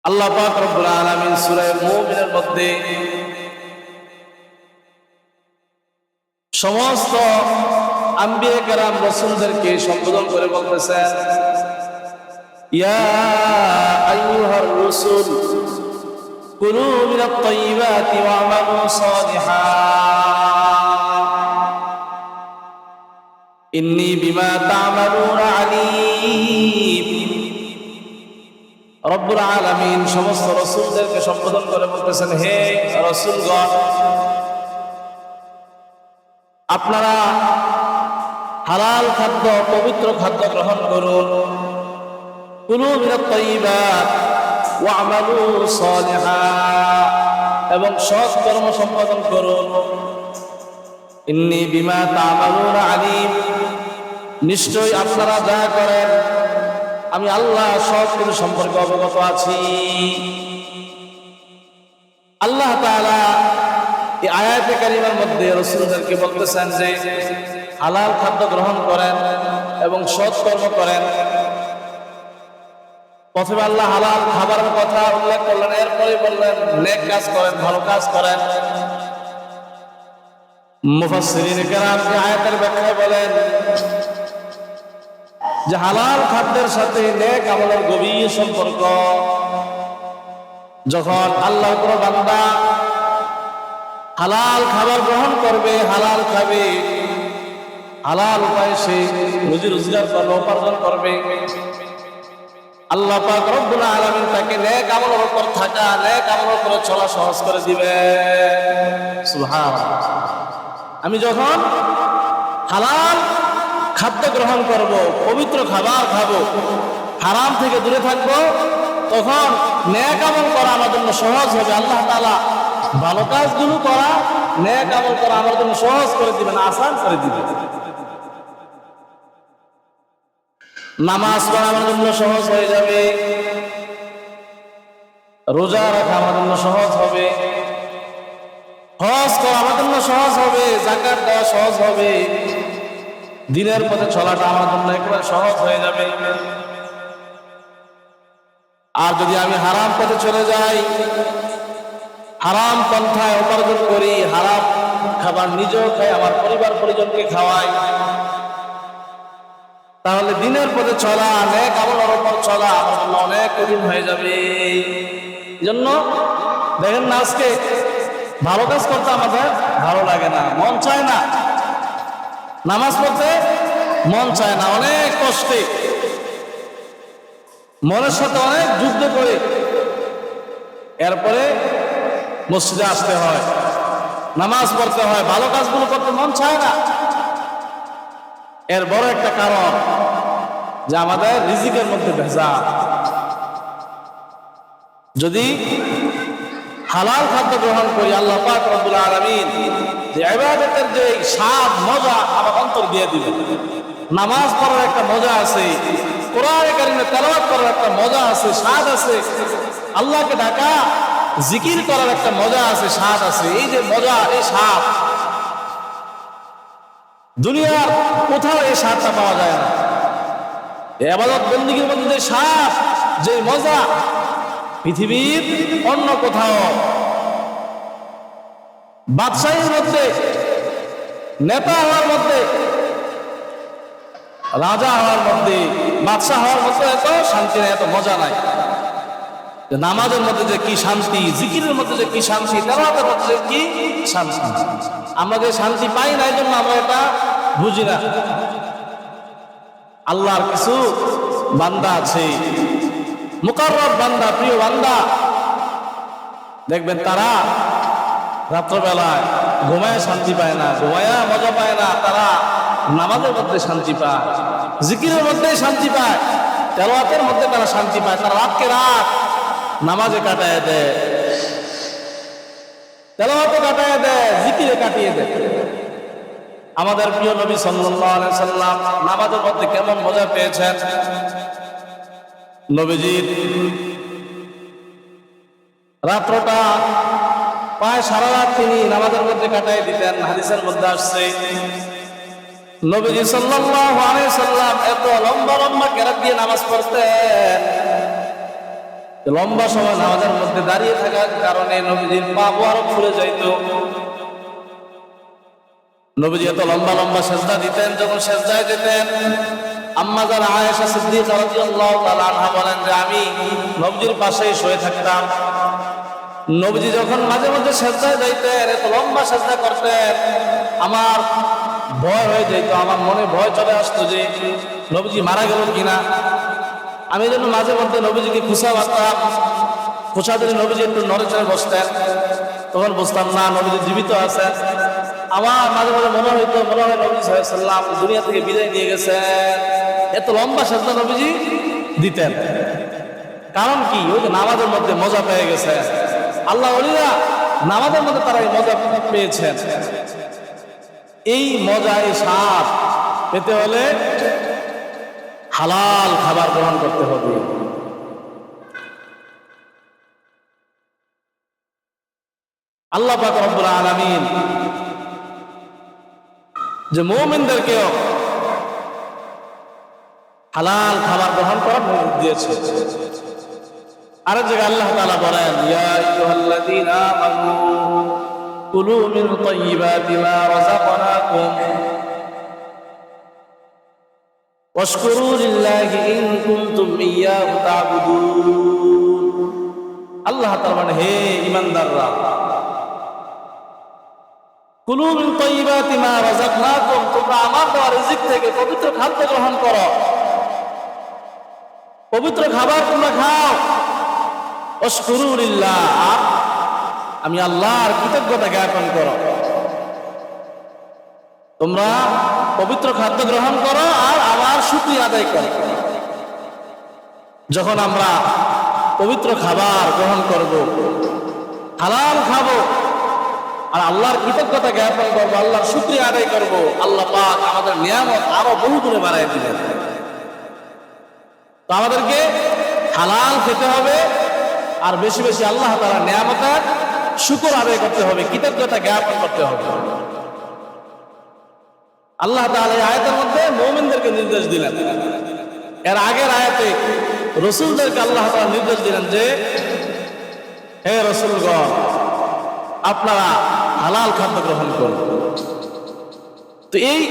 আল্লাহ পাক রব্বুল আলামিন সূরা মুমিনের মধ্যে সমস্ত আম্বিয়া কেরাম রাসূলদেরকে সম্বোধন করে বলতেছেন, ইয়া আইয়ুহার রাসূল কুলু মিনাত তাইয়্যিবাতি ওয়া'মালু সালিহান ইন্নী বিমা তা'মালুনা আলীম। রব্বুল আলামিন সমস্ত রাসূলদেরকে সম্বোধন করে বলতেছেন, হে রাসূলগণ, আপনারা হালাল খাদ্য, পবিত্র খাদ্য গ্রহণ করুন। কুলু মিনাত তাইয়্যিবাত ওয়া'মালু সালিহান, এবং সৎ কর্ম সম্পাদন করুন। ইন্নী বিমা তা'মালুনা আলীম, নিশ্চয়ই আপনারা যা করেন আমি আল্লাহ সব কিছু সম্পর্কে অবগত আছি। আল্লাহ তাআলা এই আয়াতে কারিমার মধ্যে রাসূলদেরকে বলতেছেন যে হালাল খাদ্য গ্রহণ করেন এবং সৎ কর্ম করেন। প্রথমে আল্লাহ হালাল খাবারের কথা উল্লেখ করলেন, এরপরে বললেন নেক কাজ করেন, ভালো কাজ করেন। মুফাসসিরিন কেরাম এই আয়াতের ব্যাখ্যায় বলেন যে হালাল খাদ্যের সাথে নেক আমলের গভীর সম্পর্ক। যখন আল্লাহর কোন বান্দা হালাল খাবার গ্রহণ করবে, হালাল খাবে, হালাল উপায়ে সে রুজি রোজগার করবে, উপার্জন করবে, আল্লাহ পাক রব্বুল আলামিন তাকে নেক আমলের উপর থাকা, নেক আমলের উপর চলা সহজ করে দিবেন। সুবহানাল্লাহ। আমি যখন হালাল খাদ্য গ্রহণ করব, পবিত্র খাবার খাবো, হারাম থেকে দূরে থাকবো, তখন নেক আমল করা আমার জন্য সহজ হবে। আল্লাহ তাআলা ভালো কাজগুলো করা, নেক আমল করা আমার জন্য সহজ করে দিবেন, আসান করে দিবেন। নামাজ পড়া আমার জন্য সহজ হয়ে যাবে, রোজা রাখা আমার জন্য সহজ হবে, হজ করা আমার জন্য সহজ হবে, যাকাত দেওয়া সহজ হবে, দিনের পথে চলাটা আমার জন্য একেবারে সহজ হয়ে যাবে। আর যদি আমি হারাম পথে চলে যাই, হারাম পন্থায় উপার্জন করি, হারাম খাবার নিজেও খাই, আমার পরিবার পরিজনকে খাওয়াই, তাহলে দিনের পথে চলা, নেক আমলের উপর চলা আমার জন্য অনেক কঠিন হয়ে যাবে। জন্য দেখেন না, আজকে ভালো কাজ করতে আমাদের ভালো লাগে না, মন চায় না, নামাজ পড়তে মন চায় না, অনেক কষ্টে মনের সাথে অনেক যুদ্ধ করে এরপরে মসজিদে আসতে হয়, নামাজ পড়তে হয়, ভালো কাজগুলো করতে মন চায় না। এর বড় একটা কারণ যে আমাদের রিজিকের মধ্যে ভেজাল। যদি হালাল খাদ্য গ্রহণ করি, আল্লাহ পাক রব্বুল আলামিন যে ইবাদতের যে স্বাদ মজা আমার অন্তর দিয়ে দিবেন। নামাজ পড়ার একটা মজা আছে, কোরআনে কারিমে তেলাওয়াত করার একটা মজা আছে, স্বাদ আছে, আল্লাহকে ডাকা জিকির করার একটা মজা আছে, স্বাদ আছে। এই যে মজা, এই স্বাদ দুনিয়ার কোথাও এই স্বাদটা পাওয়া যায় না। ইবাদত বন্দেগীর মধ্যে যে স্বাদ, যে মজা, পৃথিবীর অন্য কোথাও বাদশাহীর মধ্যে, নেতা হওয়ার মধ্যে, রাজা হওয়ার মধ্যে, বাদশাহ হওয়ার মধ্যে এত শান্তি নাই, এত মজা নাই। নামাজের মধ্যে যে কি শান্তি, জিকিরের মধ্যে যে কি শান্তি, তেলাওয়াতের মধ্যে যে কি শান্তি, আমরা যে শান্তি পাই না, এই জন্য আমরা এটা বুঝি না। আল্লাহর কিছু বান্দা আছে, মুকাররব বান্দা, প্রিয় বান্দা, দেখবেন তারা রাত্রবেলায় ঘুমায় শান্তি পায় না, ঘুমায়া মজা পায় না, তারা নামাজের মধ্যে শান্তি পায়, জিকিরের মধ্যে শান্তি পায়, তেলাওয়াতের মধ্যে তারা শান্তি পায়। তারা রাতকে রাত নামাজে কাটায় দেয়, তেলাওয়াতে কাটায় দেয়, জিকিরে কাটিয়ে দেয়। আমাদের প্রিয় নবী সাল্লাল্লাহু আলাইহি সাল্লাম নামাজের মধ্যে কেমন মজা পেয়েছেন। নবীজির রাত্রটা প্রায় সারা রাত তিনি নামাজের মধ্যে কাটাই দিতেন। হাদিসের মধ্যে আসছে নবীজি সাল্লাল্লাহু আলাইহি সাল্লাম এত লম্বা লম্বা কেরাত দিয়ে নামাজ পড়তেন, লম্বা সময় নামাজের মধ্যে দাঁড়িয়ে থাকার কারণে নবীজির পা আরো ফুলে যাইত। নবীজি এত লম্বা লম্বা সেজদা দিতেন, যখন সেজদায় যেতেন আম্মা যারা আয়েশা সিদ্দিকা রাদিয়াল্লাহু তাআলা আনহা বলেন যে আমি নবীজির পাশেই শুয়ে থাকতাম। নবীজি যখন মাঝে মাঝে সেজদায় যাইতেন, এত লম্বা সেজদা করতেন, আমার ভয় হয়ে যেত, আমার মনে ভয় চলে আসতো যে নবীজি মারা গেল কিনা। আমি যেন মাঝে মধ্যে নবীজিকে খুশা বাঁধতাম, খুশা দিলে নবীজি একটু নড়ে চড়ে বসতেন, তখন বুঝতাম না নবীজি জীবিত আছেন। আমার মাঝে মাঝে মনে হয় নবীজি সাল্লাল্লাহু আলাইহি ওয়াসাল্লাম দুনিয়া থেকে বিদায় নিয়ে গেছেন। এত লম্বা সেজদা নবীজি দিতেন। কারণ কি? ওই যে নামাজের মধ্যে মজা পেয়ে গেছে। আল্লাহ ওলিরা নামাজের মধ্যে তারা এই মজা পেয়েছেন। এই মজা, এই স্বাদ পেতে হলে হালাল খাবার গ্রহণ করতে হবে। আল্লাহ পাক রব্বুল আলামিন যে মুমিনদেরকেও হালাল খাবার গ্রহণ করার নির্দেশ দিয়েছে। আরেক জায়গায় আল্লাহ তাআলা বলেন, ইয়া আইয়ুহাল্লাযীনা আমানু কুলু মিন তাইয়্যিবাতি মা রাযাকনাকুম ওয়াশকুরু লিল্লাহি ইন কুনতুম ইয়্যাহু তা'বুদুন। আল্লাহ তাআলা বলেন, হে ঈমানদাররা, কুলু মিন তাইয়্যিবাতি মা রাযাকনাকুম, তোমরা আমার দেওয়া রিজিক থেকে পবিত্র খাদ্য গ্রহণ করো, পবিত্র খাবার তোমরা খাও। ওয়াশকুরু লিল্লাহ, আমি আল্লাহর কৃতজ্ঞতা জ্ঞাপন করো। তোমরা পবিত্র খাদ্য গ্রহণ করো আর আমার শুকরিয়া আদায় করো। যখন আমরা পবিত্র খাবার গ্রহণ করব, হালাল খাবো আর আল্লাহর কৃতজ্ঞতা জ্ঞাপন করবো, আল্লাহর শুকরিয়া আদায় করব, আল্লাহ পাক আমাদের নিয়ামত আরো বহু গুণে বাড়ায় দিবেন। তো আমাদেরকে হালাল খেতে হবে আর বেশি বেশি আল্লাহ তাআলার নিয়ামতের শুকর আদায় করতে হবে, কৃতজ্ঞতা জ্ঞাপন করতে হবে। আল্লাহ তাআলা এই আয়াতের মধ্যে মুমিনদেরকে নির্দেশ দিলেন। এর আগের আয়াতে রাসূলদেরকে আল্লাহ তাআলা নির্দেশ দিলেন যে হে রাসূলগণ, আপনারা হালাল খাদ্য গ্রহণ করুন। তো এই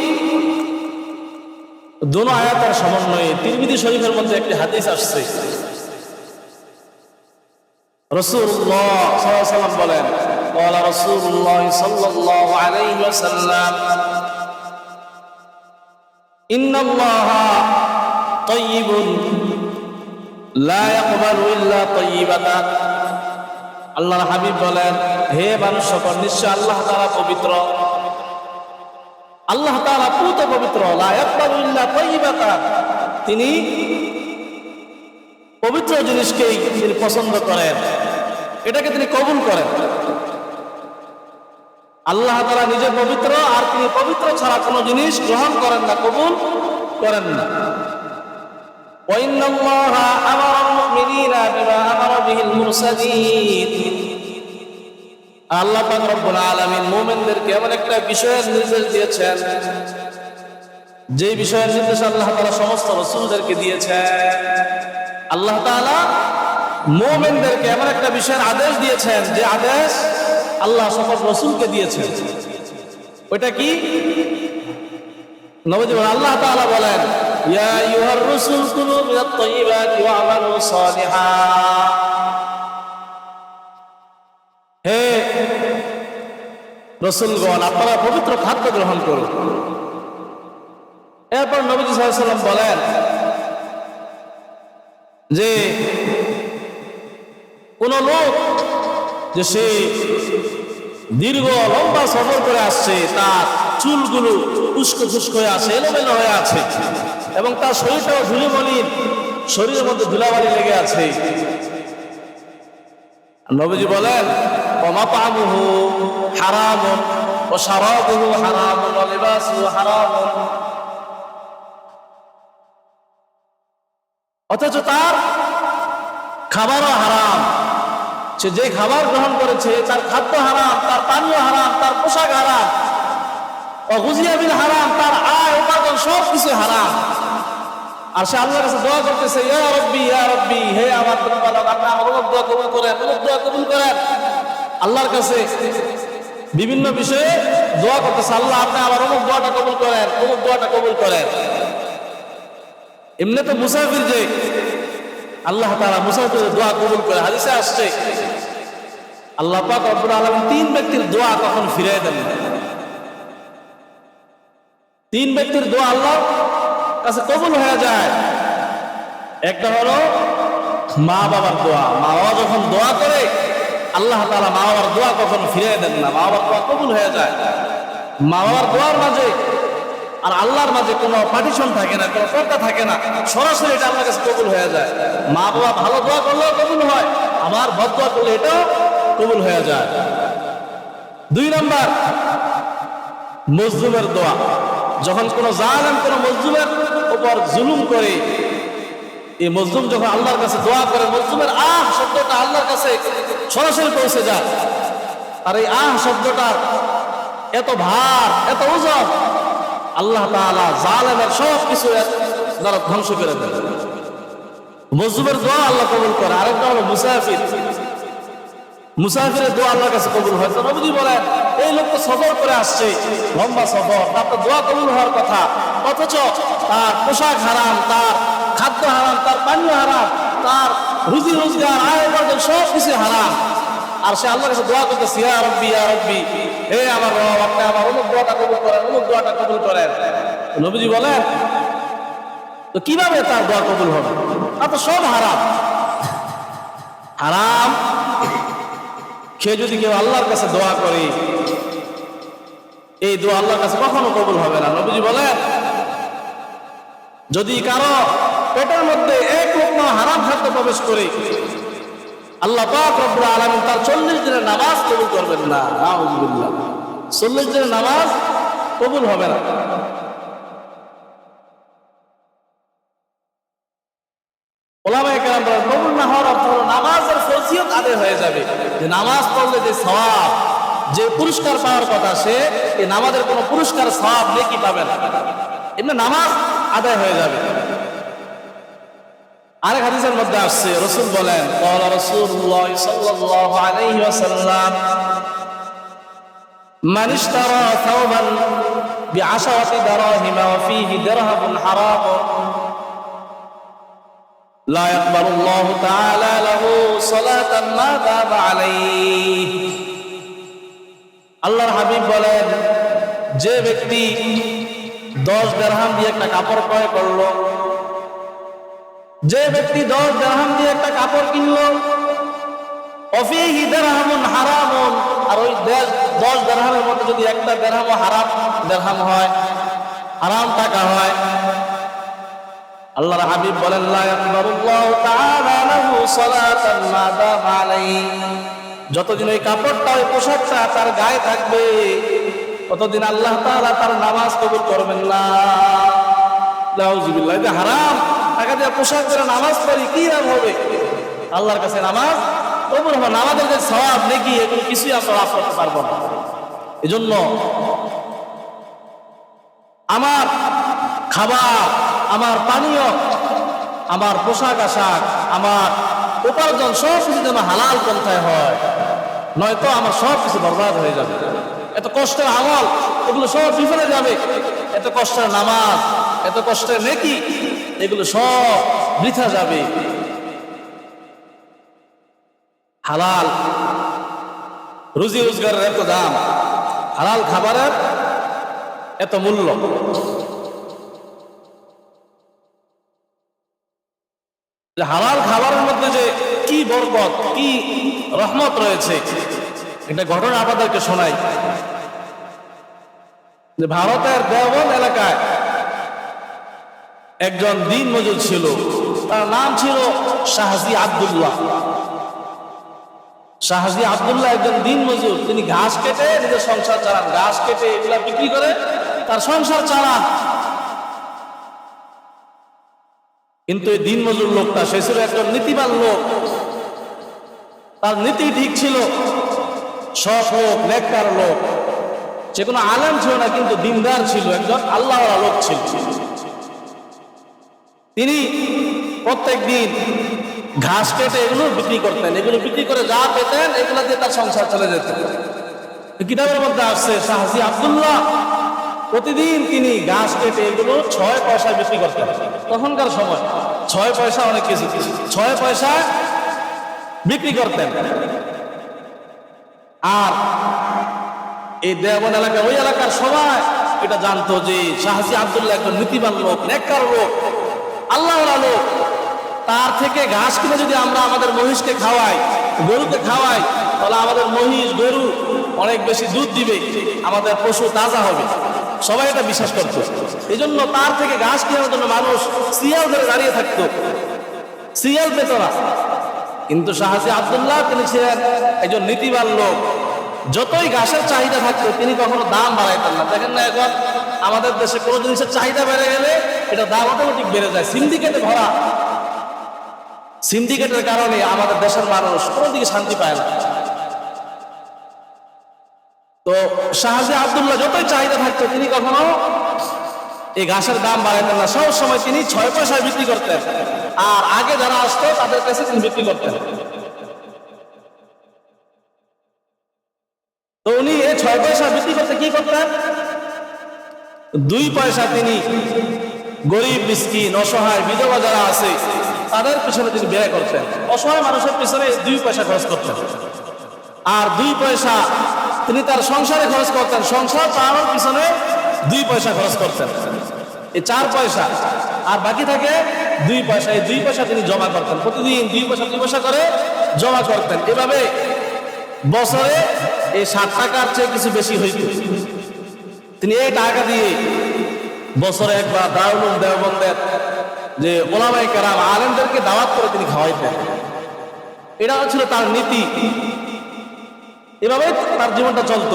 দুটো আয়াতের সমন্বয়ে তিরমিজি শরীফের মধ্যে একটি হাদিস আসছে। রাসূলুল্লাহ সাল্লাল্লাহু আলাইহি ওয়াসাল্লাম বলেন, ক্বালা রাসূলুল্লাহ সাল্লাল্লাহু আলাইহি ওয়াসাল্লাম, ইন্নাল্লাহা তাইয়্যিবুন লা ইয়াকবালু ইল্লা তাইয়্যিবাতান। আল্লাহর হাবিব বলেন, হে মানুষ সকল, নিশ্চয় আল্লাহ তাআলা পবিত্র, আল্লাহ তাআলা পুত পবিত্র, লা ইয়াকবালু ইল্লা তাইয়্যিবাতান, তিনি পবিত্র জিনিসকেই তিনি পছন্দ করেন, এটাকে তিনি কবুল করেন। আল্লাহ তাআলা নিজে পবিত্র আর তিনি পবিত্র ছাড়া কোনো জিনিস গ্রহণ করেন না, কবুল করেন না। ওয়া ইন্নাল্লাহা আমারাল মুমিনিনা বিমা আমারা বিহিল মুরসালিন। আল্লাহ পাক রব্বুল আলামিন মুমিনদেরকে এমন একটা বিষয়ের নির্দেশ দিয়েছেন, যে বিষয়ের নির্দেশ আল্লাহ তাআলা সমস্ত রাসূলদেরকে দিয়েছেন। আল্লাহ তাআলা মুমিনদেরকে এমন একটা বিষয়ের আদেশ দিয়েছেন, যে আদেশ আল্লাহ সকল রাসূলকে দিয়েছেন। ওইটা কি? নবীজি বলেন, আল্লাহ তাআলা বলেন, ইয়া আইয়ুহার রাসূল কুলু মিনাত তাইয়্যিবাতি ওয়া আমালু সালিহা। হে রাসূলগণ, আপনারা পবিত্র খাদ্য গ্রহণ করুন। এরপর নবীজি সাল্লাল্লাহু আলাইহি ওয়াসাল্লাম বলেন যে কোন লোক যে সে দীর্ঘ লম্বা সফর করে আসছে, তার চুলগুলো উস্কো খুস্কো হয়ে আছে, এলোমেলো হয়ে আছে, এবং তার শরীরটাও ধুলোমলিন, শরীরের মধ্যে ধুলাবালি লেগে আছে। নবীজি বলেন, ওয়া মাতআমুহু হারামুন ওয়া শারাবুহু হারামুন ওয়া লিবাসুহু হারামুন। অথচ তার খাবারও হারাম, সে যে খাবার গ্রহণ করেছে তার খাদ্য হারাম, তার পানীয় হারাম, তার পোশাক হারাম, ওয়া গুযিয়া বিল হারাম, তার আয় উপার্জন সব কিছু হারাম। আর সে আল্লাহর কাছে দোয়া করতেছে, ইয়া রব্বি ইয়া রব্বি, হে আমার প্রতিপালক, আপনি আমার অমুক দোয়া কবুল করেন, অমুক দোয়া কবুল করেন। আল্লাহর কাছে বিভিন্ন বিষয়ে দোয়া করতেছে, আল্লাহ আপনি আমার অমুক দোয়াটা কবুল করেন, অমুক দোয়াটা কবুল করেন। এমনি তো মুসাফির যে আল্লাহ তাআলা মুসাফিরের দোয়া কবুল করে, হাদিসে আসছে আল্লাহ পাক রব্বুল আলামিন তিন ব্যক্তির দোয়া কখন ফিরিয়ে দেন না। তিন ব্যক্তির দোয়া আল্লাহর কাছে কবুল হয়ে যায়। একটা হলো মা বাবার দোয়া। মা বাবা যখন দোয়া করে আল্লাহ তাআলা মা বাবার দোয়া কখন ফিরিয়ে দেন না, মা বাবার দোয়া কবুল হয়ে যায়। মা বাবার দোয়ার মাঝে আর আল্লাহর মাঝে কোনো পার্টিশন থাকে না, কোনো পর্দা থাকে না, সরাসরি এটা আল্লাহর কাছে কবুল হয়ে যায়। মা বাবা ভালো দোয়া করলেও কবুল হয়, আবার বদ দোয়া করলে এটাও কবুল হয়ে যায়। 2 নাম্বার মজলুমের দোয়া। যখন কোনো জালেম কোনো মজলুমের উপর জুলুম করে, এই মজলুম যখন আল্লাহর কাছে দোয়া করে, মজলুমের আহ শব্দটা আল্লাহর কাছে সরাসরি পৌঁছে যায়। আর এই আহ শব্দটা এত ভার, এত ওজন, আল্লাহ তাআলা জালেমের সব কিছু দ্বারা ধ্বংস করে দেন। মজলুমের দোয়া আল্লাহ কবুল করে। আরেকটা হলো মুসাফির। মুসাফিরের দোয়া আল্লাহর কাছে কবুল হয়। তো নবীজি বলেন, এই লোক তো সফর করে আসছে, লম্বা সফর, তার তো দোয়া কবুল হওয়ার কথা, অথচ তার পোশাক হারাম, তার খাদ্য হারাম, তার পানীয় হারাম, তার রুজি রোজগার, আয় উপার্জন সব কিছু হারাম। আর সে আল্লাহর কাছে দোয়া করতেছে, ইয়া রব্বি ইয়া রব্বি, হে আমার রব, আপনি আমার অমুক দোয়াটা কবুল করেন, অমুক দোয়াটা কবুল করেন। নবীজি বলেন, তো কিভাবে তার দোয়া কবুল হবে? তা তো সব হারাম। হারাম খেয়ে যদি কেউ আল্লাহর কাছে দোয়া করে, এই দোয়া আল্লাহর কাছে কখনো কবুল হবে না। নবীজি বলেন, যদি কারো পেটের মধ্যে এক লোকমা হারাম খাদ্য প্রবেশ করে, আল্লাহ পাক রব্বুল আলামিন তার 40 দিনের নামাজ কবুল করবেন না। নাউযুবিল্লাহ, 40 দিনের নামাজ কবুল হবে না। ওলামায়ে কেরাম বলেন, কবুল না হওয়ার অর্থ হলো নামাজের ফজিলত আদায় হয়ে যাবে। যে নামাজ পড়লে যে সওয়াব, যে পুরস্কার পাওয়ার কথা, সে এই নামাজের কোনো পুরস্কার সওয়াব নেকি পাবে না, এমনি নামাজ আদায় হয়ে যাবে। আরেক হাদিসের মধ্যে আসছে, রাসূল বলেন, ক্বালা রাসূলুল্লাহ সাল্লাল্লাহু আলাইহি ওয়াসাল্লাম, মান ইশতারা থাওবান বিআশারাতি দারাহিম ওয়া ফীহি দিরহামুন হারাম লা ইয়াকবালুল্লাহু তাআলা লাহু সালাতান মা দাবা আলাইহি। আল্লাহর হাবিব বলেন, যে ব্যক্তি 10 দিরহাম দিয়ে একটা কাপড় ক্রয় করলো, যে ব্যক্তি 10 দিরহাম দিয়ে একটা কাপড় কিনলো, অফিহি দিরহামুন হারামুন, আর ওই 10 দিরহামের মধ্যে যদি একটা দিরহামও হারাম দিরহাম হয়, হারাম টাকা হয়, আল্লাহর হাবিব বলেন, লা ইয়াকবালুল্লাহু তাআলা লাহু সালাতান মা দাবা আলাইহি। যতদিন ওই কাপড়টা, ওই পোশাকটা তার গায়ে থাকবে, ততদিন আল্লাহ তাআলা তার নামাজ কবুল করবেন না। নাউযুবিল্লাহ, এটা হারাম টাকা দিয়ে পোশাক পরে নামাজ পড়ি, কি লাভ হবে? আল্লাহর কাছে নামাজ কবুল হবে না। আমাদের যে সওয়াব নেকি, এগুলো কিছুই আমরা লাভ করতে পারবো না। এজন্য আমার খাবার, আমার পানীয়, আমার পোশাক আশাক, আমার উপার্জন সব কিছু যেন হালাল পন্থায় হয়, নয়তো আমার সব কিছু বরবাদ হয়ে যাবে। এত কষ্টের আমল, এগুলো সব বিফলে যাবে। এত কষ্টের নামাজ, এত কষ্টের নেকি, এগুলো সব বৃথা যাবে। হালাল রুজি রোজগারের এত দাম, হালাল খাবারের এত মূল্য। হালাল খাবারের মধ্যে যে কি বরকত, কি রহমত রয়েছে, একটা ঘটনা আপনাদেরকে শোনাই। যে ভারতের দেওবন্দ এলাকায় একজন দিন মজুর ছিল, তার নাম ছিল শাহজি আব্দুল্লাহ। শাহজি আব্দুল্লাহ একজন দিন মজুর, তিনি ঘাস কেটে নিজের সংসার চালান, ঘাস কেটে এগুলা বিক্রি করে তার সংসার চালান। কিন্তু এই দিন মজুর লোকটা, সে ছিল একজন নীতিবান লোক, তার নীতি ঠিক ছিল, সৎ লোক, নেককার লোক। সে কোনো আলেম ছিল না, কিন্তু দিনদার ছিল, একজন আল্লাহওয়ালা লোক ছিল। তিনি প্রত্যেক দিন ঘাস কেটে এগুলো বিক্রি করতেন, এগুলো বিক্রি করে যা পেতেন এগুলো দিয়ে তার সংসার চলে যেত। কিতাবের মধ্যে আসছে শাহজি আব্দুল্লাহ প্রতিদিন তিনি ঘাস কেটে এগুলো 6 পয়সায় বিক্রি করতেন। তখনকার সময় 6 পয়সা অনেক কিছু, 6 পয়সা বিক্রি করতেন। আর এই দেওবন্দ এলাকা, ওই এলাকার সবাই এটা জানতো যে শাহজি আব্দুল্লাহ একজন নীতিবান লোক, নেককার লোক, আল্লাহওয়ালা লোক। তার থেকে ঘাস কিনে যদি আমরা আমাদের মহিষকে খাওয়াই, গরুকে খাওয়াই, তাহলে আমাদের মহিষ গরু অনেক বেশি দুধ দিবে, আমাদের পশু তাজা হবে। সবাই এটা বিশ্বাস করত। এই জন্য তার থেকে ঘাস কেনার জন্য মানুষ সিয়াল ধরে দাঁড়িয়ে থাকতো, সিয়াল পেত না। কিন্তু শাহজি আব্দুল্লাহ তিনি ছিলেন একজন নীতিবান লোক। যতই ঘাসের চাহিদা থাকতো তিনি কখনো দাম বাড়াইতেন না। দেখেন না, এখন আমাদের দেশে কোনো জিনিসের চাহিদা বেড়ে গেলে এটা দাম অটোমেটিক বেড়ে যায়। সিন্ডিকেটে ভরা, সিন্ডিকেটের কারণে আমাদের দেশের মানুষ কোনো দিকে শান্তি পায় না। তো শাহজি আব্দুল্লাহ যতই চাহিদা থাকতো তিনি কখনো এই ঘাসের দাম বাড়াইতেন না। সব সময় তিনি 6 পয়সায় বিক্রি করতেন, আর আগে যারা আসতো তাদের কাছে তিনি বিক্রি করতেন। তো উনি এই 6 পয়সা বিক্রি করতে কি করতেন, 2 পয়সা তিনি গরিব, মিসকিন, অসহায়, বিধবা যারা আছে তাদের পিছনে তিনি ব্যয় করতেন। অসহায় মানুষের পিছনে 2 পয়সা খরচ করতেন, আর 2 পয়সা তিনি তার সংসারে খরচ করতেন। সংসার চালানোর পিছনে 2 পয়সা খরচ করতেন, এই 4 পয়সা, আর বাকি থাকে 2 পয়সা। এই 2 পয়সা তিনি জমা করতেন, প্রতিদিন 2 পয়সা 2 পয়সা করে জমা করতেন। এভাবে বছরে এই 60 টাকার চেয়ে কিছু বেশি হইত। তিনি এই টাকা দিয়ে বছরে একবার দারুল দেওবন্দের যে ওলামায়ে কেরাম আলেমদেরকে দাওয়াত করে তিনি খাওয়াইতেন। এটা ছিল তার নীতি। এভাবে তার জীবনটা চলত।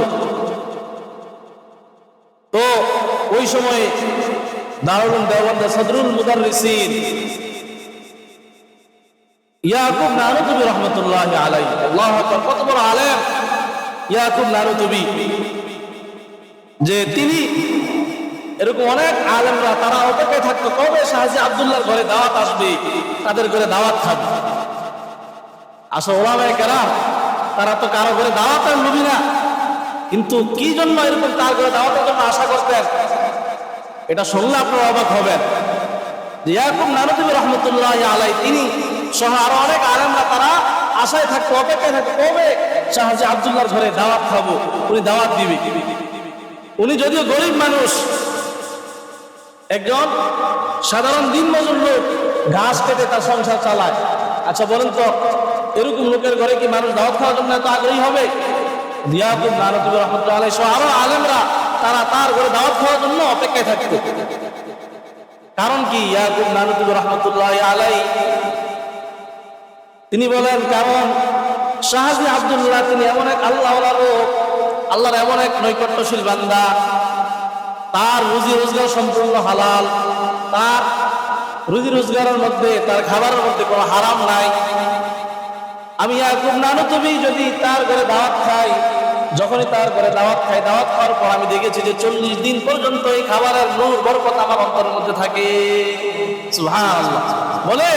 তো ওই সময় দারুল দেওবন্দের সদরুল মুদাররিসিন ইয়াকুব নানুতুবি রহমতুল্লাহি আলাইহি, আল্লাহু আকবার, কত বড় আলেম ইয়াকুব নানুতুবি, যে তিনি এরকম অনেক আলেমরা তারা অপেক্ষায় থাকতো কবে শাহজি আব্দুল্লাহর ঘরে দাওয়াত আসবে, তাদের ঘরে দাওয়াত খাবে। আসলে ওলামায়ে কেরাম তারা তো কারো ঘরে দাওয়াতের লোভী না, কিন্তু কি জন্য এরকম তার ঘরে দাওয়াতের জন্য আশা করতেন এটা শুনলে আপনারা অবাক হবেন। ইয়াকুব নানুতুবি রহমতুল্লাহি আলাইহি তিনি সহ আরো অনেক আলেমরা তারা আশায় থাকতো, অপেক্ষায় থাকতো কবে শাহজি আব্দুল্লাহর ঘরে দাওয়াত খাবো, উনি দাওয়াত দিবে। উনি যদিও গরিব মানুষ, একজন সাধারণ দিনমজুর লোক, ঘাস কেটে তার সংসার চালায়। আচ্ছা বলেন তো, এরকম লোকের ঘরে কি মানুষ দাওয়াত খাওয়ার জন্য এত আগ্রহী হবে? ইয়াকুব নানুতুবি রহমতুল্লাহি আলাইহি সহ আরো আলেমরা তারা তার ঘরে দাওয়াত খাওয়ার জন্য অপেক্ষায় থাকতো। কারণ কি? ইয়াকুব নানুতুবি রহমতুল্লাহি আলাইহি তিনি বলেন, কারণ শাহজি আব্দুল্লাহ তিনি এমন এক আল্লাহওয়ালা লোক, আল্লাহর এমন এক নৈকট্যশীল বান্দা, তার রুজি রোজগার সম্পূর্ণ হালাল, তার রুজি রোজগারের মধ্যে, তার খাবারের মধ্যে কোনো হারাম নাই। আমি ইয়াকুব নানুতুবি যদি তার ঘরে দাওয়াত খাই, যখনই তার ঘরে দাওয়াত খাই, দাওয়াত খাওয়ার পর আমি দেখেছি যে 40 দিন পর্যন্ত এই খাবারের নূর বরকত আমার অন্তরের মধ্যে থাকে। সুবহানাল্লাহ। বলে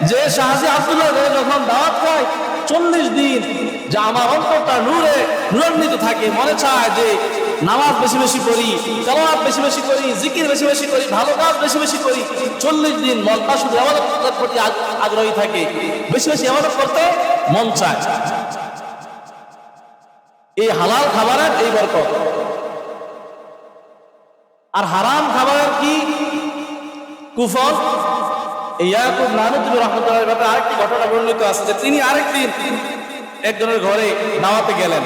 যে শাহজি আব্দুল্লাহ যখন দাওয়াত খায় 40 দিন যে আমার অন্তরটা নূরে নূরান্বিত থাকে, মনে চায় যে নামাজ বেশি বেশি করি, তেলাওয়াত বেশি বেশি করি, জিকির বেশি বেশি করি, ভালো কাজ বেশি বেশি করি। 40 দিন মনটা শুধু ইবাদত করার প্রতি আগ্রহী থাকে, বেশি বেশি ইবাদত করতে মন চায়। এই হালাল খাবারের এই বরকত। আর হারাম খাবারের কি কুফর? ইয়াকুব নানুতুবি রহমতুল্লাহির ব্যাপারে আরেকটি ঘটনা বর্ণিত আছে যে তিনি আরেকদিন একজনের ঘরে দাওয়াতে গেলেন।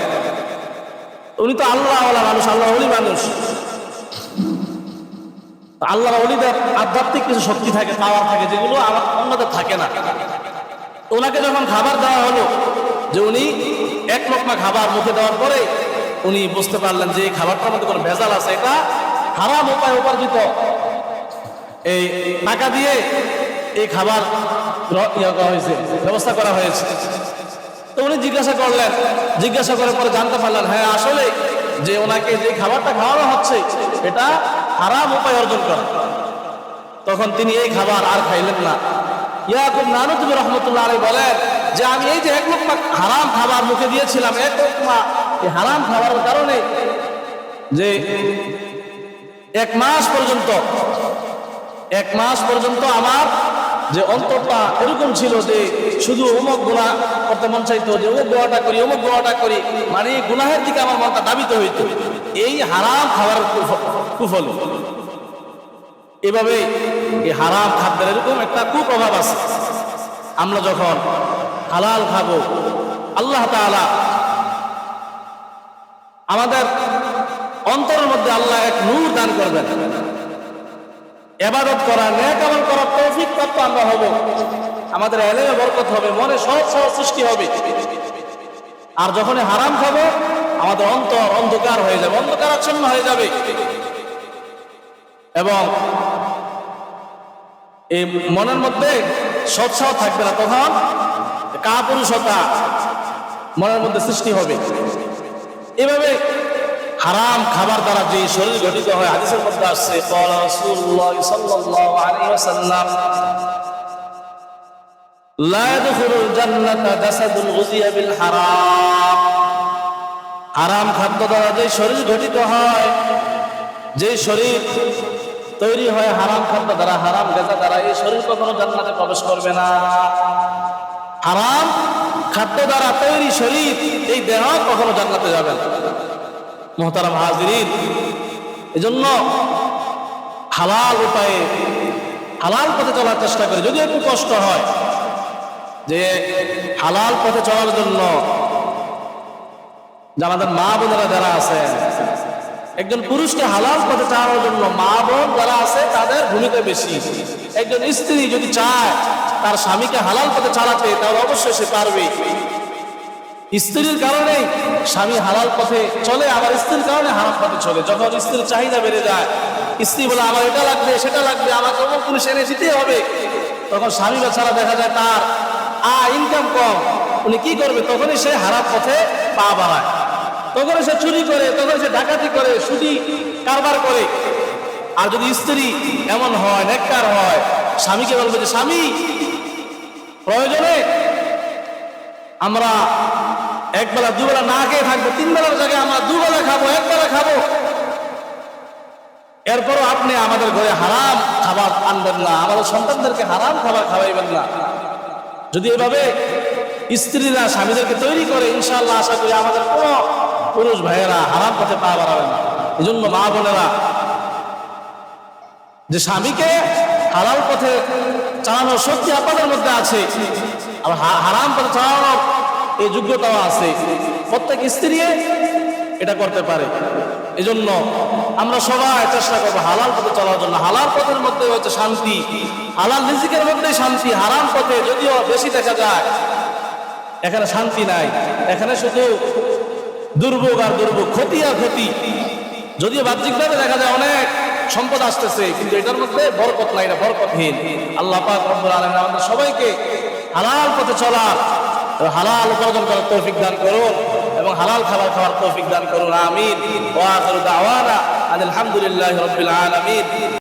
উনি তো আল্লাহওয়ালা মানুষ, আল্লাহ ওলি মানুষ। আল্লাহর ওলিদের আধ্যাত্মিক কিছু শক্তি থাকে, পাওয়ার থাকে, যেগুলো অন্যদের থাকে না। ওনাকে যখন খাবার দেওয়া হলো, যে উনি 1 লোকমা খাবার মুখে দেওয়ার পরে উনি বুঝতে পারলেন যে এই খাবারটার মধ্যে কোনো ভেজাল আছে, এটা হারাম উপায় উপার্জিত এই টাকা দিয়ে এই খাবার হয়েছে, ব্যবস্থা করা হয়েছে। তো উনি জিজ্ঞাসা করলেন, জিজ্ঞাসা করার পরে জানতে পারলেন হ্যাঁ আসলে যে ওনাকে যে খাবারটা খাওয়ানো হচ্ছে এটা হারাম উপায় অর্জন করা। তখন তিনি এই খাবার আর খাইলেন না। ইয়াকুব নানুতুবি রহমতুল্লাহ আলাইহি বলেন যে আমি এই যে এক লোকমা হারাম খাবার মুখে দিয়েছিলাম, এক লোকমা এই হারাম খাবারের কারণে যে এক মাস পর্যন্ত আমার যে অন্তরটা এরকম ছিল যে শুধু অমুক গুনাহ করতে মন চাইতো, যে অমুক গুনাহটা করি, মানে গুনাহের দিকে আমার মনটা দাবিত হইতো এই হারাম খাবারের কুফল। এভাবে এই হারাম খাদ্যের এরকম একটা কুপ্রভাব আছে। আমরা যখন হালাল খাবো, আল্লাহ তাআলা আমাদের অন্তরের মধ্যে আল্লাহ এক নূর দান করবেন, ইবাদত করা, নেক আমল করার তৌফিক প্রাপ্ত আমরা হব, আমাদের ইলমে বরকত হবে, মনে সহজ সৃষ্টি হবে। আর যখন হারাম খাবো আমাদের অন্তর অন্ধকার হয়ে যাবে, অন্ধকারাচ্ছন্ন হয়ে যাবে, এবং এই মনের মধ্যে সৎসাহ থাকবে না, তখন কাপুরুষতা মনের মধ্যে সৃষ্টি হবে। এভাবে হারাম খাবার দ্বারা যে শরীর গঠিত হয়, হাদিসের মধ্যে আসছে ক্বালা রাসূলুল্লাহ সাল্লাল্লাহু আলাইহি ওয়াসাল্লাম লা ইয়াদখুলুল জান্নাতা জাসাদুন গুযিয়া বিল হারাম। হারাম খাদ্য দ্বারা যে শরীর গঠিত হয়, যে শরীর তৈরি হয় হারাম খাদ্য দ্বারা, হারাম গাজা দ্বারা, এই শরীর কখনো জান্নাতে প্রবেশ করবে না। হারাম খাদ্য দ্বারা তৈরি শরীর, এই দেহ কখনো জান্নাতে যাবে না। মুহতারাম হাজিরিন, এজন্য হালাল উপায়ে হালাল পথে চলার চেষ্টা করি, যদি একটু কষ্ট হয়। যে হালাল পথে চলার জন্য যে আমাদের মা বোনেরা যারা আছে, একজন পুরুষকে হালাল পথে চালানোর জন্য মা বোন যারা আছে তাদের ভূমিকা বেশি। একজন স্ত্রী যদি চায় তার স্বামীকে হালাল পথে চালাতে, তাহলে অবশ্যই সে পারবে। স্ত্রীর কারণে স্বামী হালাল পথে চলে, আবার স্ত্রীর কারণে হারাম পথে চলে। যখন স্ত্রীর চাহিদা বেড়ে যায়, স্ত্রী বলে আমার এটা লাগবে সেটা লাগবে, আমাকে অমুক জিনিস এনে দিতে হবে, তখন স্বামী বেচারা দেখা যায় তার ইনকাম কম, উনি কি করবে? তখনই সে হারাম পথে পা বাড়ায়, তখন সে চুরি করে, তখন সে ডাকাতি করে, সুদি কারবার করে। আর যদি স্ত্রী এমন হয়, নেককার হয়, স্বামীকে বলবে যে স্বামী প্রয়োজনে আমরা একবেলা দুবেলা না খেয়ে থাকবো, 3 বেলার জায়গায় আমরা 2 বেলা খাবো, 1 বেলা খাবো, এরপরও আপনি আমাদের ঘরে হারাম খাবার আনবেন না, আমাদের সন্তানদেরকে হারাম খাবার খাওয়াইবেন না। যদি এভাবে স্ত্রীরা স্বামীদেরকে তৈরি করে, ইনশাআল্লাহ আশা করি আমাদের কোনো পুরুষ ভাইয়েরা হারাম পথে পা বাড়াবে না। এই জন্য মা বোনেরা যে স্বামীকে হালাল পথে চালানোর শক্তি আপনাদের মধ্যে আছে, আবার হারাম পথে চালানোর এই যোগ্যতাও আছে, প্রত্যেক স্ত্রী এটা করতে পারে। এই জন্য আমরা সবাই চেষ্টা করবো হালাল পথে চলার জন্য। হালাল পথের মধ্যে হচ্ছে শান্তি, হালাল রিজিকের মধ্যে শান্তি। হারাম পথে যদিও বেশি দেখা যায়, এখানে শান্তি নাই, এখানে শুধু দুর্ভোগ আর দুর্ভোগ, ক্ষতি আর ক্ষতি। যদিও বাহ্যিকভাবে দেখা যায় অনেক সম্পদ আসতেছে, কিন্তু এটার মধ্যে বরকত নাই, না বরকতহীন। আল্লাহ পাক রব্বুল আলামিন আমাদের সবাইকে হালাল পথে চলার, হালাল উপার্জন করার তৌফিক দান করুন, এবং হালাল খাবার খাওয়ার তৌফিক দান করুন। আমিন। ওয়া আখিরু দাওয়ানা আলহামদুলিল্লাহি রাব্বিল আলামিন।